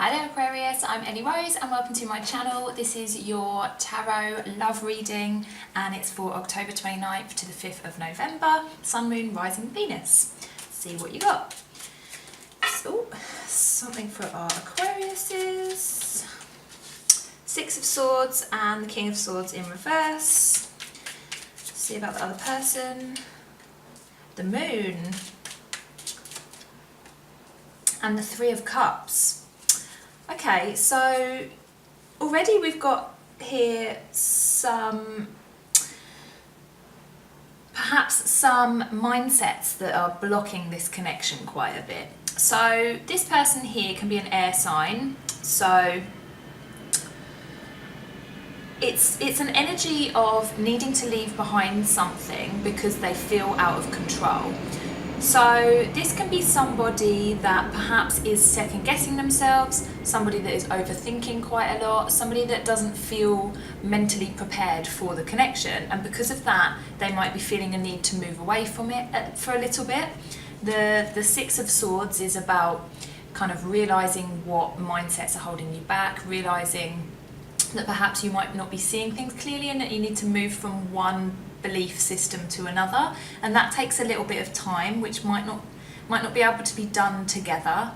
Hello Aquarius, I'm Ellie Rose and welcome to my channel. This is your tarot love reading and it's for October 29th to the 5th of November, Sun, Moon, Rising, Venus. Let's see what you got. So, something for our Aquariuses. Six of Swords and the King of Swords in reverse. Let's see about the other person. The Moon. And the Three of Cups. Okay, so already we've got here perhaps some mindsets that are blocking this connection quite a bit. So this person here can be an air sign, so it's an energy of needing to leave behind something because they feel out of control. So this can be somebody that perhaps is second guessing themselves, somebody that is overthinking quite a lot, somebody that doesn't feel mentally prepared for the connection, and because of that they might be feeling a need to move away from it for a little bit. The Six of Swords is about kind of realising what mindsets are holding you back, realising that perhaps you might not be seeing things clearly and that you need to move from one belief system to another, and that takes a little bit of time, which might not be able to be done together.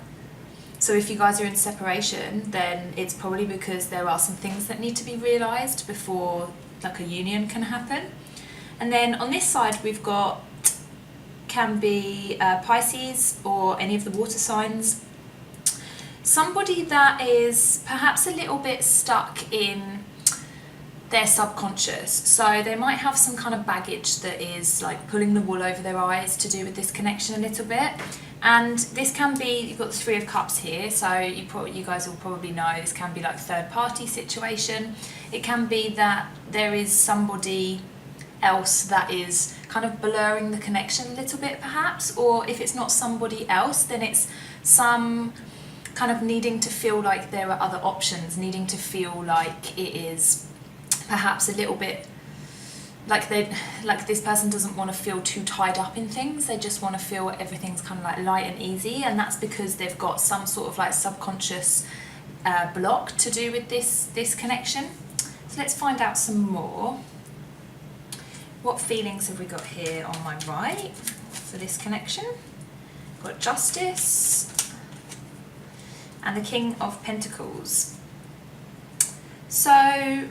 So if you guys are in separation, then it's probably because there are some things that need to be realised before like a union can happen. And then on this side we've got, can be Pisces or any of the water signs. Somebody that is perhaps a little bit stuck in their subconscious, so they might have some kind of baggage that is like pulling the wool over their eyes to do with this connection a little bit. And this can be, you've got the Three of Cups here, so you guys will probably know this can be like third party situation. It can be that there is somebody else that is kind of blurring the connection a little bit perhaps, or if it's not somebody else, then it's some kind of needing to feel like there are other options, needing to feel like it is perhaps a little bit like this person doesn't want to feel too tied up in things. They just want to feel everything's kind of like light and easy, and that's because they've got some sort of like subconscious block to do with this connection. So let's find out some more. What feelings have we got here on my right for this connection? We've got Justice and the King of Pentacles. So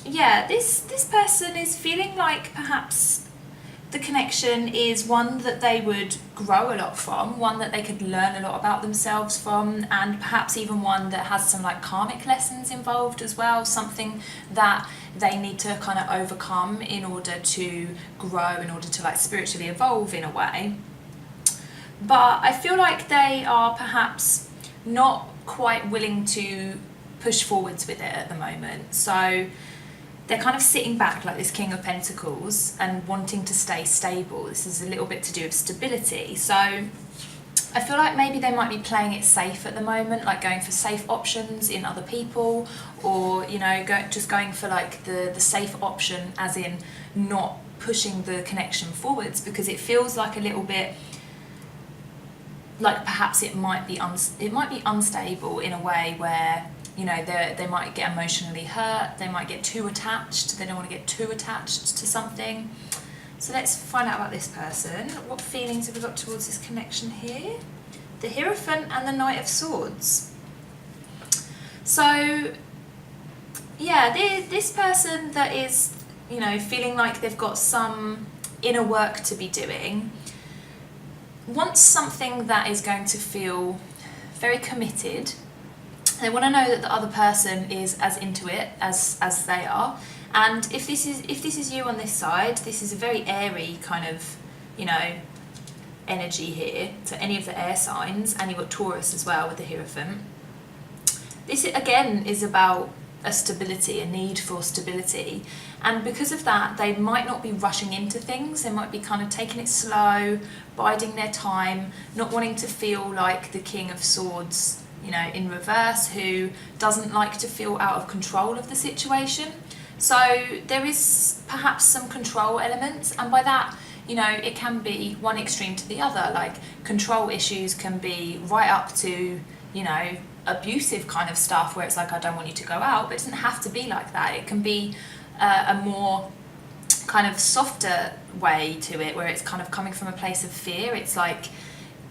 yeah, this person is feeling like perhaps the connection is one that they would grow a lot from, one that they could learn a lot about themselves from, and perhaps even one that has some like karmic lessons involved as well, something that they need to kind of overcome in order to grow, in order to like spiritually evolve in a way. But I feel like they are perhaps not quite willing to push forwards with it at the moment. So they're kind of sitting back like this King of Pentacles and wanting to stay stable. This is a little bit to do with stability. So I feel like maybe they might be playing it safe at the moment, like going for safe options in other people, or you know, just going for like the safe option, as in not pushing the connection forwards, because it feels like a little bit like perhaps it might be unstable in a way where, you know, they might get emotionally hurt, they might get too attached, they don't want to get too attached to something. So let's find out about this person. What feelings have we got towards this connection here? The Hierophant and the Knight of Swords. So yeah, this person that is, you know, feeling like they've got some inner work to be doing, wants something that is going to feel very committed. They want to know that the other person is as into it as they are, and if this is you on this side, this is a very airy kind of, you know, energy here. So any of the air signs, and you've got Taurus as well with the Hierophant. This again is about a stability, a need for stability, and because of that they might not be rushing into things. They might be kind of taking it slow, biding their time, not wanting to feel like the King of Swords, you know, in reverse, who doesn't like to feel out of control of the situation. So there is perhaps some control elements, and by that, you know, it can be one extreme to the other. Like control issues can be right up to, you know, abusive kind of stuff where it's like, I don't want you to go out, but it doesn't have to be like that. It can be a more kind of softer way to it, where it's kind of coming from a place of fear. It's like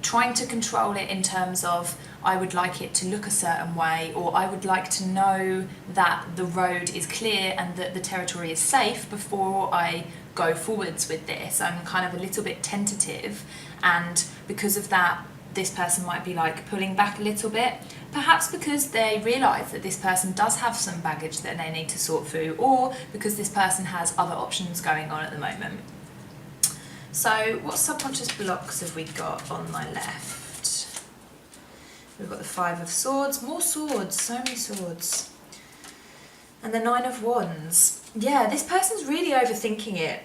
trying to control it in terms of, I would like it to look a certain way, or I would like to know that the road is clear and that the territory is safe before I go forwards with this. I'm kind of a little bit tentative, and because of that, this person might be like pulling back a little bit, perhaps because they realise that this person does have some baggage that they need to sort through, or because this person has other options going on at the moment. So what subconscious blocks have we got on my left? We've got the 5 of Swords, more swords, so many swords. And the 9 of Wands. Yeah, this person's really overthinking it.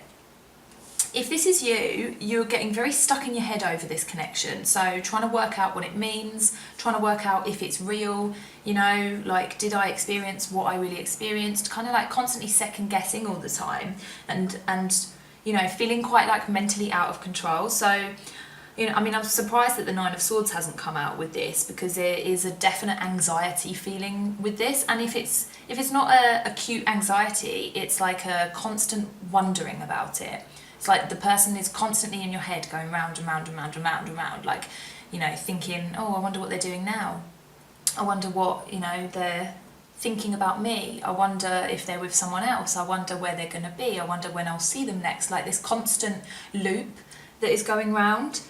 If this is you, you're getting very stuck in your head over this connection. So trying to work out what it means, trying to work out if it's real, you know, like, did I experience what I really experienced? Kind of like constantly second guessing all the time, and you know, feeling quite like mentally out of control. So, you know, I mean, I'm surprised that the 9 of Swords hasn't come out with this, because there is a definite anxiety feeling with this. And if it's not a acute anxiety, it's like a constant wondering about it. It's like the person is constantly in your head, going round and round and round and round and round, like, you know, thinking, oh, I wonder what they're doing now. I wonder what, you know, they're thinking about me. I wonder if they're with someone else. I wonder where they're going to be. I wonder when I'll see them next. Like this constant loop that is going round.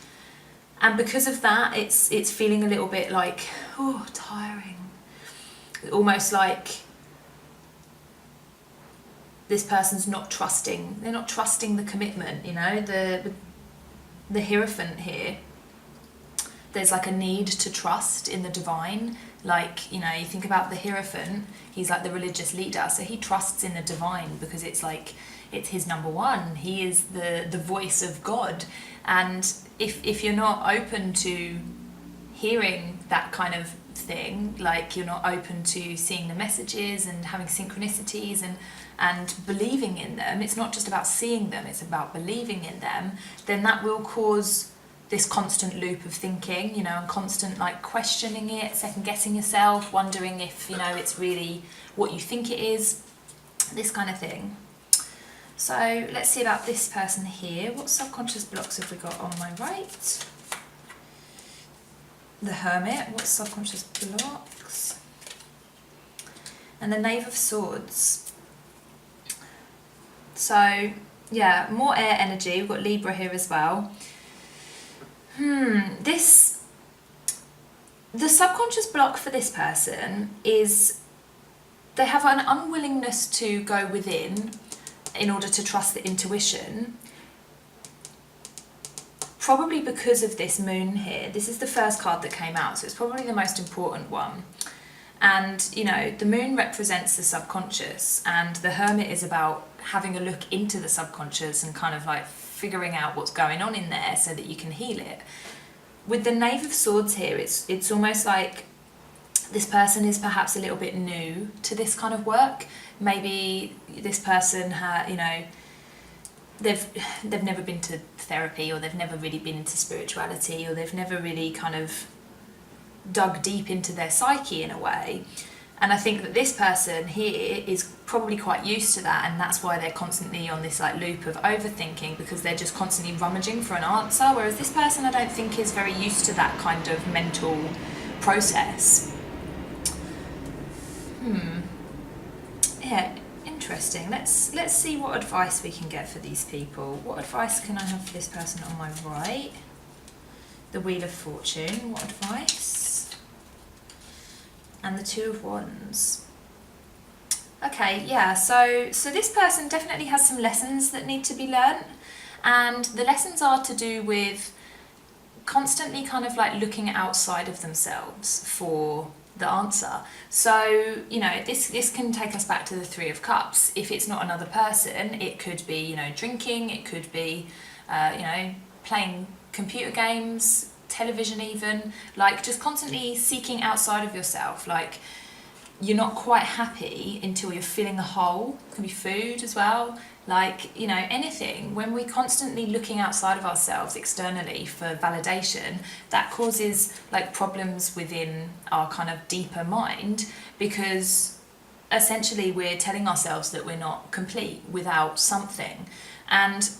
And because of that, it's feeling a little bit like, oh, tiring. Almost like this person's not trusting. They're not trusting the commitment, you know, the Hierophant here. There's like a need to trust in the divine. Like, you know, you think about the Hierophant, he's like the religious leader, so he trusts in the divine because it's like, it's his number one. He is the voice of God. And if you're not open to hearing that kind of thing, like you're not open to seeing the messages and having synchronicities and believing in them, it's not just about seeing them, it's about believing in them, then that will cause this constant loop of thinking, you know, and constant like questioning it, second guessing yourself, wondering if, you know, it's really what you think it is, this kind of thing. So let's see about this person here. What subconscious blocks have we got on my right? The Hermit, what subconscious blocks? And the Knave of Swords. So yeah, more air energy. We've got Libra here as well. The subconscious block for this person is they have an unwillingness to go within in order to trust the intuition, probably because of this moon here. This is the first card that came out, so it's probably the most important one. And, you know, the moon represents the subconscious, and the Hermit is about having a look into the subconscious and kind of like figuring out what's going on in there so that you can heal it. With the Knave of Swords here, it's almost like this person is perhaps a little bit new to this kind of work. Maybe this person you know, they've never been to therapy, or they've never really been into spirituality, or they've never really kind of dug deep into their psyche in a way. And I think that this person here is probably quite used to that, and that's why they're constantly on this like loop of overthinking, because they're just constantly rummaging for an answer, whereas this person I don't think is very used to that kind of mental process. Yeah, interesting. Let's see what advice we can get for these people. What advice can I have for this person on my right? The Wheel of Fortune, what advice? And the Two of Wands. Okay, yeah, so this person definitely has some lessons that need to be learnt, and the lessons are to do with constantly kind of like looking outside of themselves for the answer. So, you know, this can take us back to the Three of Cups. If it's not another person, it could be, you know, drinking, it could be, you know, playing computer games, television even, like just constantly seeking outside of yourself. Like you're not quite happy until you're filling a hole. It can be food as well, like, you know, anything. When we're constantly looking outside of ourselves externally for validation, that causes like problems within our kind of deeper mind, because essentially we're telling ourselves that we're not complete without something. And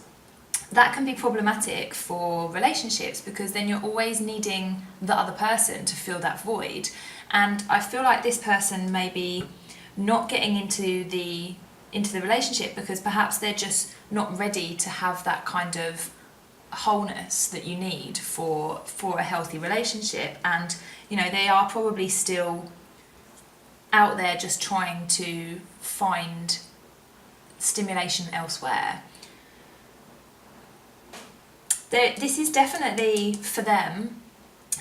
that can be problematic for relationships, because then you're always needing the other person to fill that void. And I feel like this person may be not getting into the relationship because perhaps they're just not ready to have that kind of wholeness that you need for a healthy relationship. And, you know, they are probably still out there just trying to find stimulation elsewhere. This is definitely for them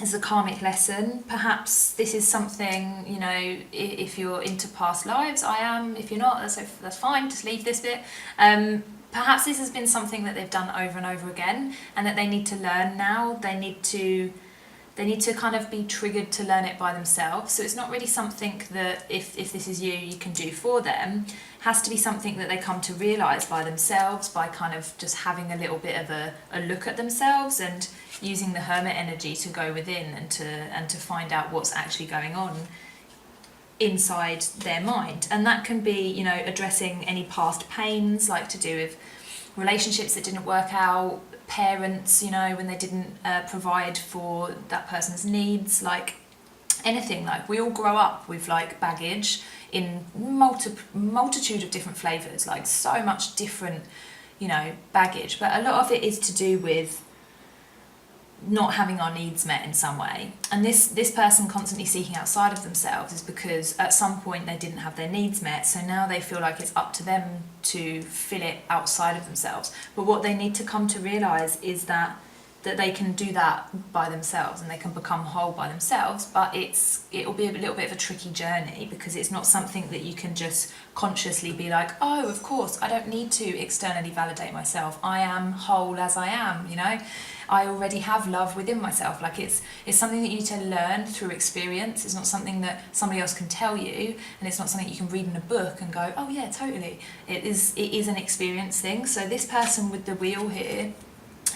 as a karmic lesson. Perhaps this is something, you know, if you're into past lives, I am. If you're not, that's fine, just leave this bit. Perhaps this has been something that they've done over and over again, and that they need to learn now. They need to kind of be triggered to learn it by themselves. So it's not really something that if this is you can do for them. It has to be something that they come to realise by themselves, by kind of just having a little bit of a look at themselves and using the hermit energy to go within and to find out what's actually going on inside their mind. And that can be, you know, addressing any past pains, like to do with relationships that didn't work out, parents, you know, when they didn't provide for that person's needs, like anything. Like, we all grow up with like baggage in multitude of different flavours, like so much different, you know, baggage. But a lot of it is to do with not having our needs met in some way. And this person constantly seeking outside of themselves is because at some point they didn't have their needs met, so now they feel like it's up to them to fill it outside of themselves. But what they need to come to realise is that they can do that by themselves and they can become whole by themselves. But it'll be a little bit of a tricky journey, because it's not something that you can just consciously be like, oh, of course, I don't need to externally validate myself. I am whole as I am, you know. I already have love within myself. Like, it's something that you need to learn through experience. It's not something that somebody else can tell you, and it's not something you can read in a book and go, oh yeah, totally. It is an experience thing. So this person with the wheel here,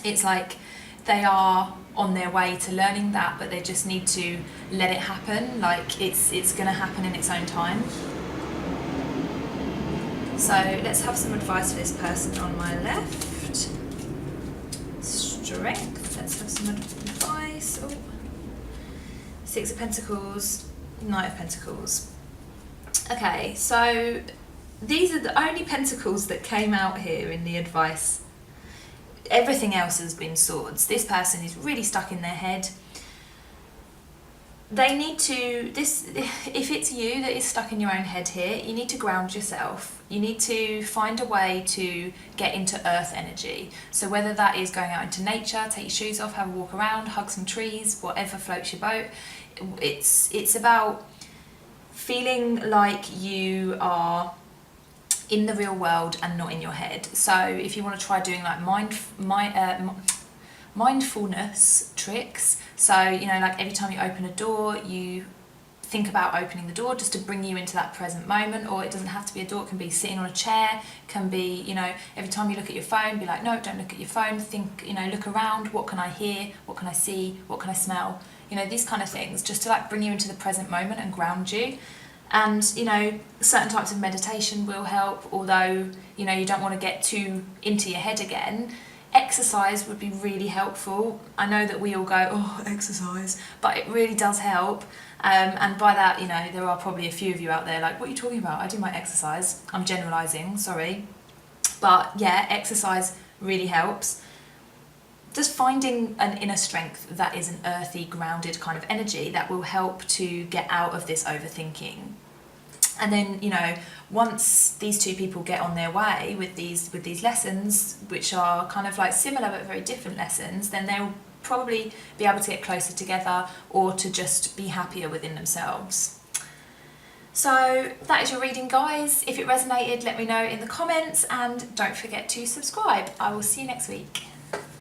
it's like they are on their way to learning that, but they just need to let it happen. Like, it's going to happen in its own time. So let's have some advice for this person on my left. Strength. Let's have some advice. Oh. Six of Pentacles, Knight of Pentacles. Okay, so these are the only pentacles that came out here in the advice. Everything else has been swords. This person is really stuck in their head. They need to, if it's you that is stuck in your own head here, you need to ground yourself. You need to find a way to get into earth energy. So whether that is going out into nature, take your shoes off, have a walk around, hug some trees, whatever floats your boat. It's about feeling like you are in the real world and not in your head. So if you want to try doing like mindfulness tricks, so, you know, like every time you open a door, you think about opening the door just to bring you into that present moment. Or it doesn't have to be a door, it can be sitting on a chair, can be, you know, every time you look at your phone, be like, no, don't look at your phone, think, you know, look around, what can I hear, what can I see, what can I smell, you know, these kind of things, just to like bring you into the present moment and ground you. And, you know, certain types of meditation will help, although, you know, you don't want to get too into your head again. Exercise would be really helpful. I know that we all go, oh, exercise, but it really does help. And by that, you know, there are probably a few of you out there like, what are you talking about? I do my exercise. I'm generalising, sorry. But yeah, exercise really helps. Just finding an inner strength that is an earthy, grounded kind of energy that will help to get out of this overthinking. And then, you know, once these two people get on their way with these lessons, which are kind of like similar but very different lessons, then they'll probably be able to get closer together or to just be happier within themselves. So that is your reading, guys. If it resonated, let me know in the comments, and don't forget to subscribe. I will see you next week.